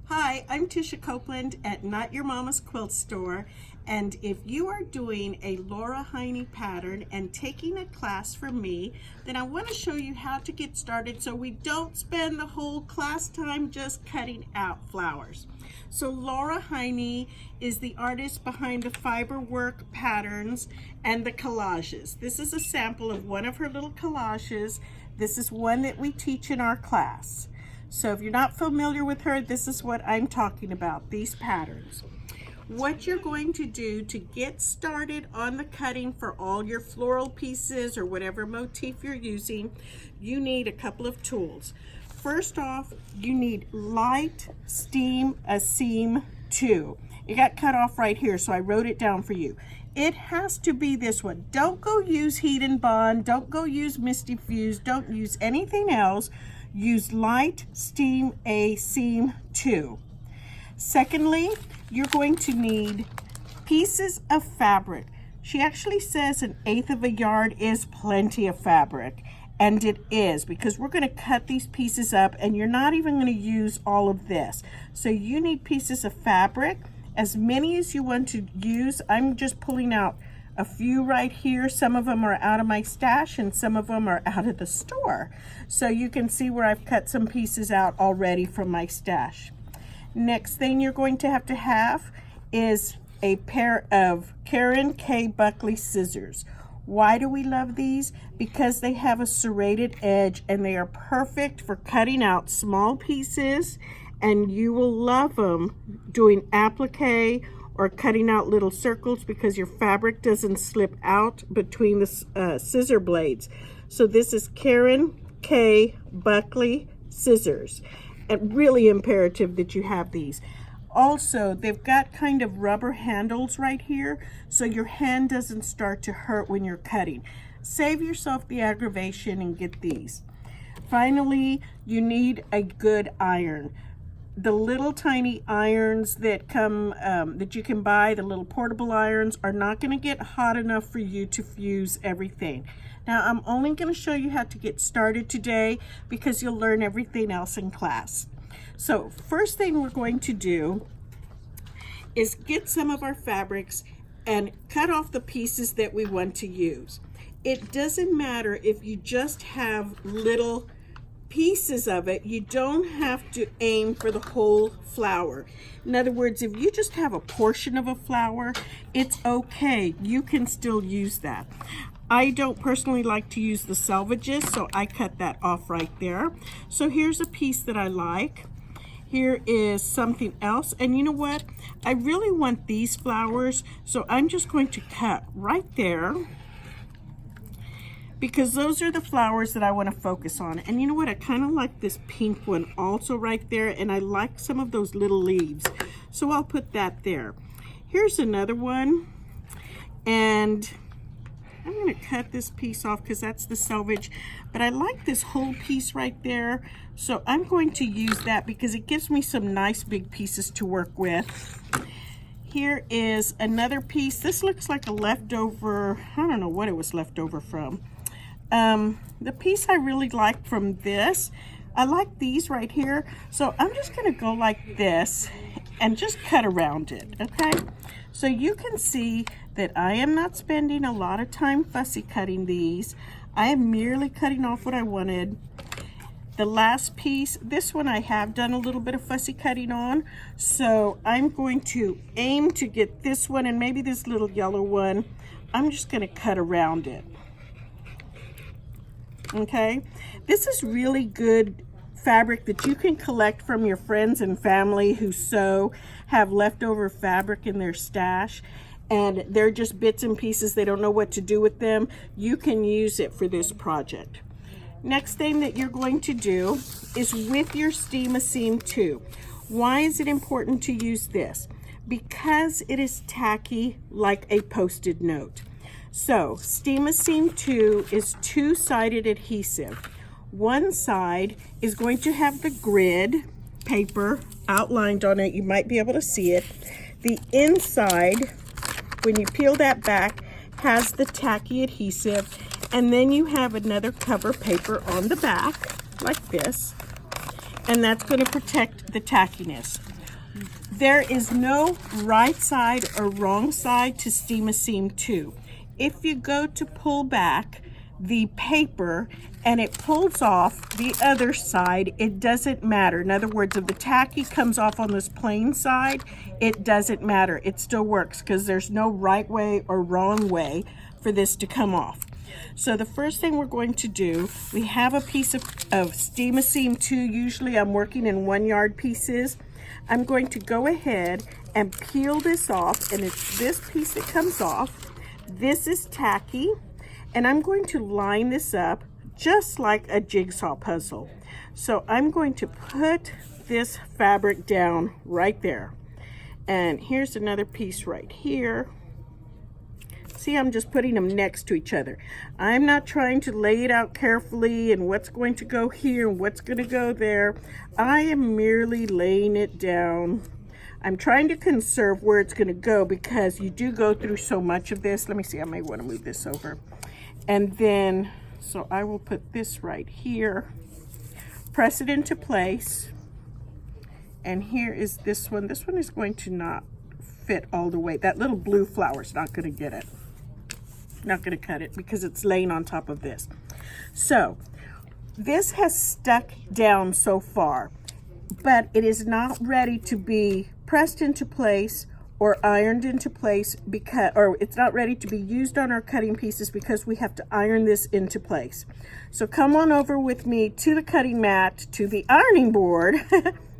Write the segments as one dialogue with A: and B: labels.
A: Hi, I'm Tisha Copeland at Not Your Mama's Quilt Store, and if you are doing a Laura Heine pattern and taking a class from me, then I want to show you how to get started so we don't spend the whole class time just cutting out flowers. So Laura Heine is the artist behind the Fiberworks patterns and the collages. This is a sample of one of her little collages. This is one that we teach in our class. So if you're not familiar with her, this is what I'm talking about, these patterns. What you're going to do to get started on the cutting for all your floral pieces or whatever motif you're using, you need a couple of tools. First off, you need light steam a seam 2. It got cut off right here, so I wrote it down for you. It has to be this one. Don't go use Heat and Bond, don't go use Misty Fuse, don't use anything else. Use light steam a seam 2. Secondly, you're going to need pieces of fabric. She actually says 1/8 of a yard is plenty of fabric, and it is, because we're going to cut these pieces up and you're not even going to use all of this. So you need pieces of fabric, as many as you want to use. I'm just pulling out a few right here. Some of them are out of my stash and some of them are out of the store. So you can see where I've cut some pieces out already from my stash. Next thing you're going to have is a pair of Karen K. Buckley scissors. Why do we love these? Because they have a serrated edge and they are perfect for cutting out small pieces, and you will love them doing applique or cutting out little circles because your fabric doesn't slip out between the scissor blades. So this is Karen K. Buckley scissors, and really imperative that you have these. Also, they've got kind of rubber handles right here, so your hand doesn't start to hurt when you're cutting. Save yourself the aggravation and get these. Finally, you need a good iron. The little tiny irons that come that you can buy, the little portable irons, are not going to get hot enough for you to fuse everything. Now I'm only going to show you how to get started today because you'll learn everything else in class. So first thing we're going to do is get some of our fabrics and cut off the pieces that we want to use. It doesn't matter if you just have little pieces of it. You don't have to aim for the whole flower. In other words, if you just have a portion of a flower, it's okay. You can still use that. I don't personally like to use the selvages, so I cut that off right there. So here's a piece that I like. Here is something else, and you know what? I really want these flowers, so I'm just going to cut right there, because those are the flowers that I want to focus on. And you know what? I kind of like this pink one also right there, and I like some of those little leaves. So I'll put that there. Here's another one, and I'm going to cut this piece off because that's the selvage, but I like this whole piece right there. So I'm going to use that because it gives me some nice big pieces to work with. Here is another piece. This looks like a leftover, I don't know what it was left over from. The piece I really like from this, I like these right here. So I'm just going to go like this and just cut around it, okay? So you can see that I am not spending a lot of time fussy cutting these. I am merely cutting off what I wanted. The last piece, this one I have done a little bit of fussy cutting on, so I'm going to aim to get this one and maybe this little yellow one. I'm just going to cut around it. Okay, this is really good fabric that you can collect from your friends and family who have leftover fabric in their stash, and they're just bits and pieces. They don't know what to do with them. You can use it for this project. Next thing that you're going to do is with your Steam a Seam 2. Why is it important to use this? Because it is tacky like a Post-it note. So Steam a Seam 2 is two-sided adhesive. One side is going to have the grid paper outlined on it. You might be able to see it. The inside, when you peel that back, has the tacky adhesive, and then you have another cover paper on the back like this, and that's going to protect the tackiness. There is no right side or wrong side to steam a seam 2. If you go to pull back the paper and it pulls off the other side, it doesn't matter. In other words, if the tacky comes off on this plain side, it doesn't matter. It still works because there's no right way or wrong way for this to come off. So the first thing we're going to do, we have a piece of steam a seam 2. Usually I'm working in 1 yard pieces. I'm going to go ahead and peel this off, and it's this piece that comes off. This is tacky, and I'm going to line this up just like a jigsaw puzzle. So I'm going to put this fabric down right there. And here's another piece right here. See, I'm just putting them next to each other. I'm not trying to lay it out carefully and what's going to go here and what's going to go there. I am merely laying it down. I'm trying to conserve where it's going to go because you do go through so much of this. Let me see, I may want to move this over. And then, so I will put this right here, press it into place. And here is this one. This one is going to not fit all the way. That little blue flower is not going to get it. Not going to cut it because it's laying on top of this. So this has stuck down so far, but it is not ready to be pressed into place or ironed into place because, or it's not ready to be used on our cutting pieces because we have to iron this into place. So come on over with me to the cutting mat, to the ironing board.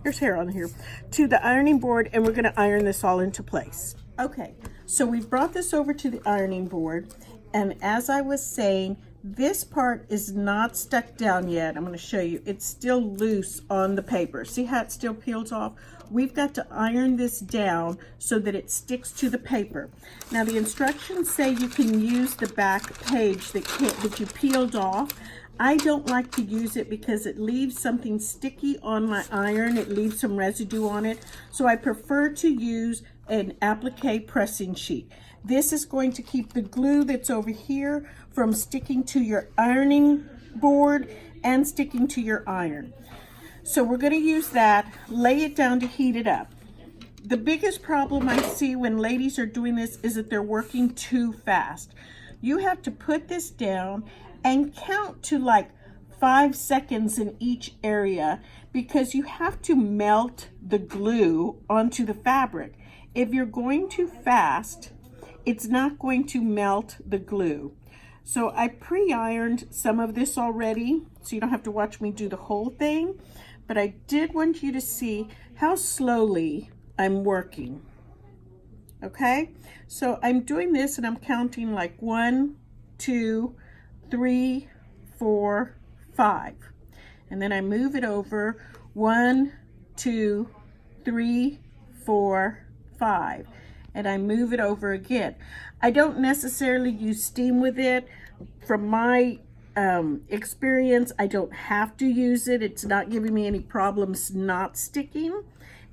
A: There's hair on here. To the ironing board, and we're going to iron this all into place. Okay, so we've brought this over to the ironing board. And as I was saying, this part is not stuck down yet. I'm going to show you. It's still loose on the paper. See how it still peels off? We've got to iron this down so that it sticks to the paper. Now the instructions say you can use the back page that you peeled off. I don't like to use it because it leaves something sticky on my iron. It leaves some residue on it. So I prefer to use an applique pressing sheet. This is going to keep the glue that's over here from sticking to your ironing board and sticking to your iron. So we're going to use that, lay it down to heat it up. The biggest problem I see when ladies are doing this is that they're working too fast. You have to put this down and count to like 5 seconds in each area because you have to melt the glue onto the fabric. If you're going too fast, it's not going to melt the glue. So I pre-ironed some of this already, so you don't have to watch me do the whole thing, but I did want you to see how slowly I'm working. Okay, so I'm doing this and I'm counting like 1, 2, 3, 4, 5. And then I move it over 1, 2, 3, 4, 5. And I move it over again. I don't necessarily use steam with it. From my experience, I don't have to use it. It's not giving me any problems not sticking.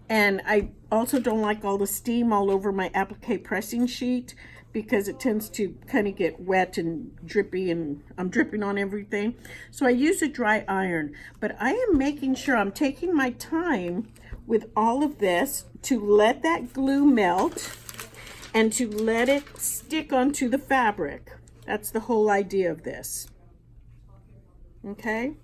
A: And I also don't like all the steam all over my applique pressing sheet because it tends to kind of get wet and drippy and I'm dripping on everything. So I use a dry iron, but I am making sure I'm taking my time with all of this to let that glue melt and to let it stick onto the fabric. That's the whole idea of this. Okay?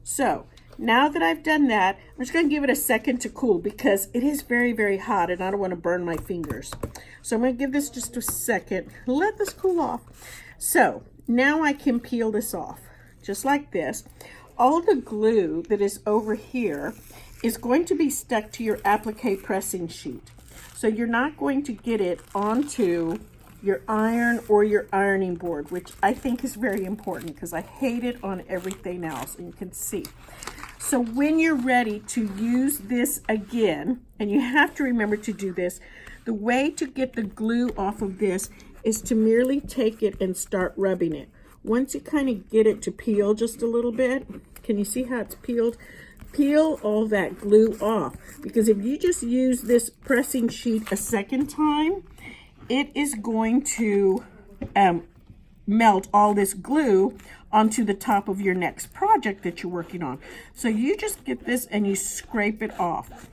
A: So, now that I've done that, I'm just going to give it a second to cool because it is very, very hot and I don't want to burn my fingers. So I'm going to give this just a second. Let this cool off. So, now I can peel this off, just like this. All the glue that is over here is going to be stuck to your applique pressing sheet. So you're not going to get it onto your iron or your ironing board, which I think is very important because I hate it on everything else, and you can see. So when you're ready to use this again, and you have to remember to do this, the way to get the glue off of this is to merely take it and start rubbing it. Once you kind of get it to peel just a little bit, can you see how it's peeled? Peel all that glue off, because if you just use this pressing sheet a second time, it is going to melt all this glue onto the top of your next project that you're working on. So you just get this and you scrape it off.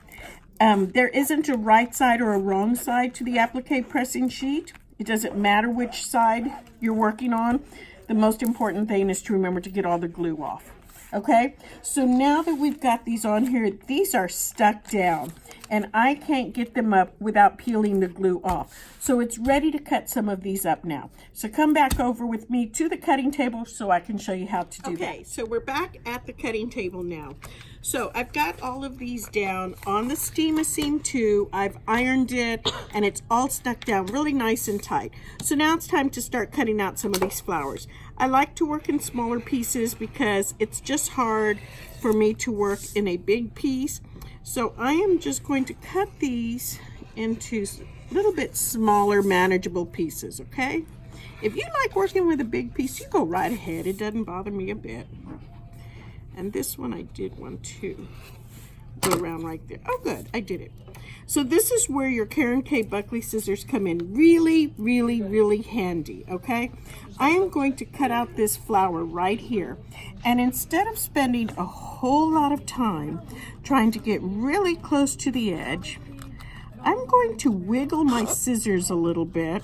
A: There isn't a right side or a wrong side to the applique pressing sheet. It doesn't matter which side you're working on. The most important thing is to remember to get all the glue off. Okay, so now that we've got these on here, these are stuck down and I can't get them up without peeling the glue off. So it's ready to cut some of these up now. So come back over with me to the cutting table so I can show you how to do that. Okay, so we're back at the cutting table now. So I've got all of these down on the Steam-A-Seam 2. I've ironed it and it's all stuck down really nice and tight. So now it's time to start cutting out some of these flowers. I like to work in smaller pieces because it's just hard for me to work in a big piece. So I am just going to cut these into a little bit smaller, manageable pieces, okay? If you like working with a big piece, you go right ahead. It doesn't bother me a bit. And this one I did one too. Go around right there. Oh good, I did it. So this is where your Karen K Buckley scissors come in really, really, really handy, okay? I am going to cut out this flower right here. And instead of spending a whole lot of time trying to get really close to the edge, I'm going to wiggle my scissors a little bit,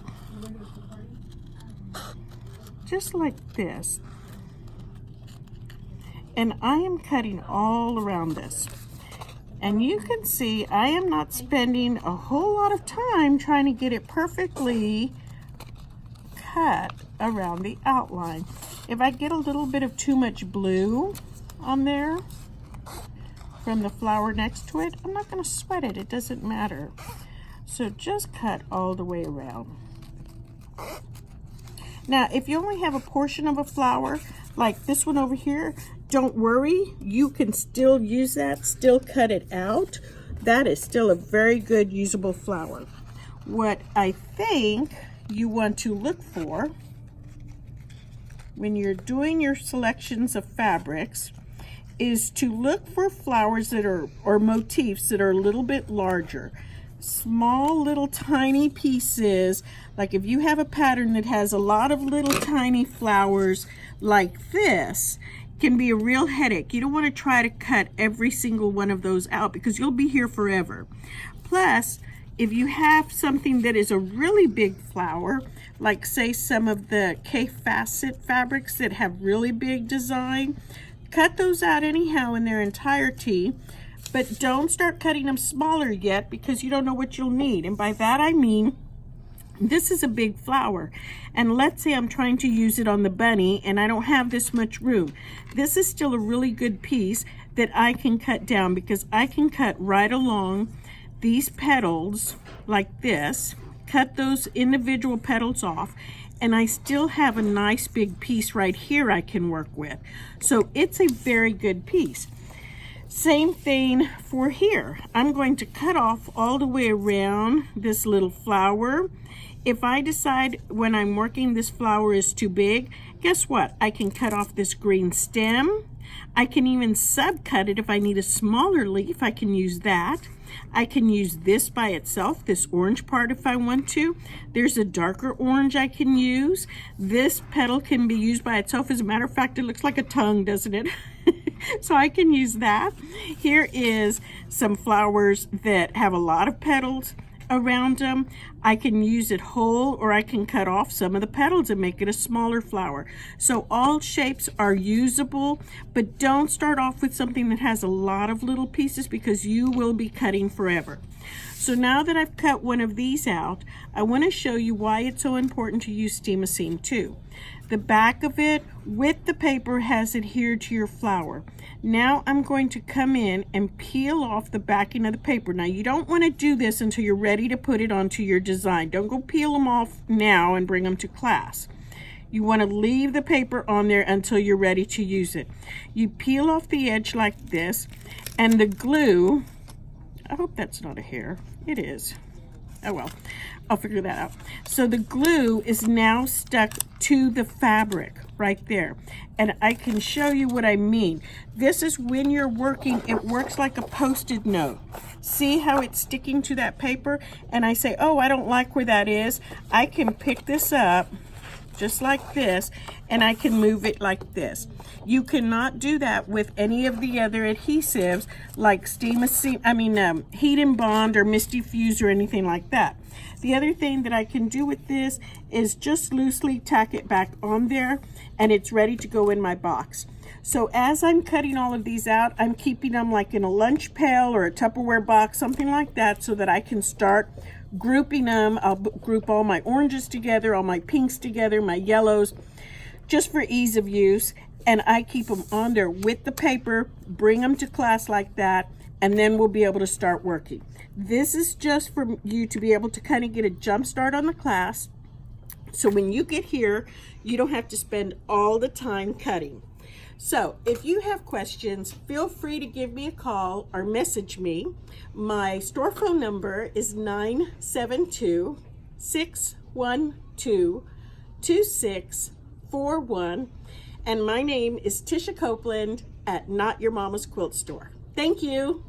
A: just like this. And I am cutting all around this. And you can see I am not spending a whole lot of time trying to get it perfectly cut around the outline. If I get a little bit of too much blue on there from the flower next to it, I'm not going to sweat it. It doesn't matter. So just cut all the way around. Now, if you only have a portion of a flower, like this one over here, don't worry, you can still use that, still cut it out. That is still a very good usable flower. What I think you want to look for when you're doing your selections of fabrics is to look for flowers that are, or motifs that are a little bit larger. Small little tiny pieces, like if you have a pattern that has a lot of little tiny flowers like this, can be a real headache. You don't want to try to cut every single one of those out because you'll be here forever. Plus, if you have something that is a really big flower, like say some of the K-Facet fabrics that have really big design, cut those out anyhow in their entirety, but don't start cutting them smaller yet because you don't know what you'll need. And by that I mean, this is a big flower, and let's say I'm trying to use it on the bunny and I don't have this much room. This is still a really good piece that I can cut down because I can cut right along these petals like this, cut those individual petals off, and I still have a nice big piece right here I can work with. So it's a very good piece. Same thing for here. I'm going to cut off all the way around this little flower. If I decide when I'm working this flower is too big, guess what? I can cut off this green stem. I can even subcut it if I need a smaller leaf. I can use that. I can use this by itself, this orange part if I want to. There's a darker orange I can use. This petal can be used by itself. As a matter of fact, it looks like a tongue, doesn't it? So I can use that. Here is some flowers that have a lot of petals around them. I can use it whole, or I can cut off some of the petals and make it a smaller flower. So all shapes are usable, but don't start off with something that has a lot of little pieces because you will be cutting forever. So now that I've cut one of these out, I want to show you why it's so important to use Steam-A-Seam 2. The back of it with the paper has adhered to your flower. Now I'm going to come in and peel off the backing of the paper. Now you don't want to do this until you're ready to put it onto your design. Don't go peel them off now and bring them to class. You want to leave the paper on there until you're ready to use it. You peel off the edge like this, and the glue, I hope that's not a hair. It is. Oh well, I'll figure that out. So the glue is now stuck to the fabric right there. And I can show you what I mean. This is when you're working, it works like a Post-it note. See how it's sticking to that paper? And I say, oh, I don't like where that is. I can pick this up just like this, and I can move it like this. You cannot do that with any of the other adhesives like Heat and Bond or Misty Fuse or anything like that. The other thing that I can do with this is just loosely tack it back on there, and it's ready to go in my box. So as I'm cutting all of these out, I'm keeping them like in a lunch pail or a Tupperware box, something like that, so that I can start grouping them. I'll group all my oranges together, all my pinks together, my yellows, just for ease of use. And I keep them on there with the paper, bring them to class like that, and then we'll be able to start working. This is just for you to be able to kind of get a jump start on the class. So when you get here, you don't have to spend all the time cutting. So if you have questions, feel free to give me a call or message me. My store phone number is 972-612-2641. And my name is Tisha Copeland at Not Your Mama's Quilt Store. Thank you.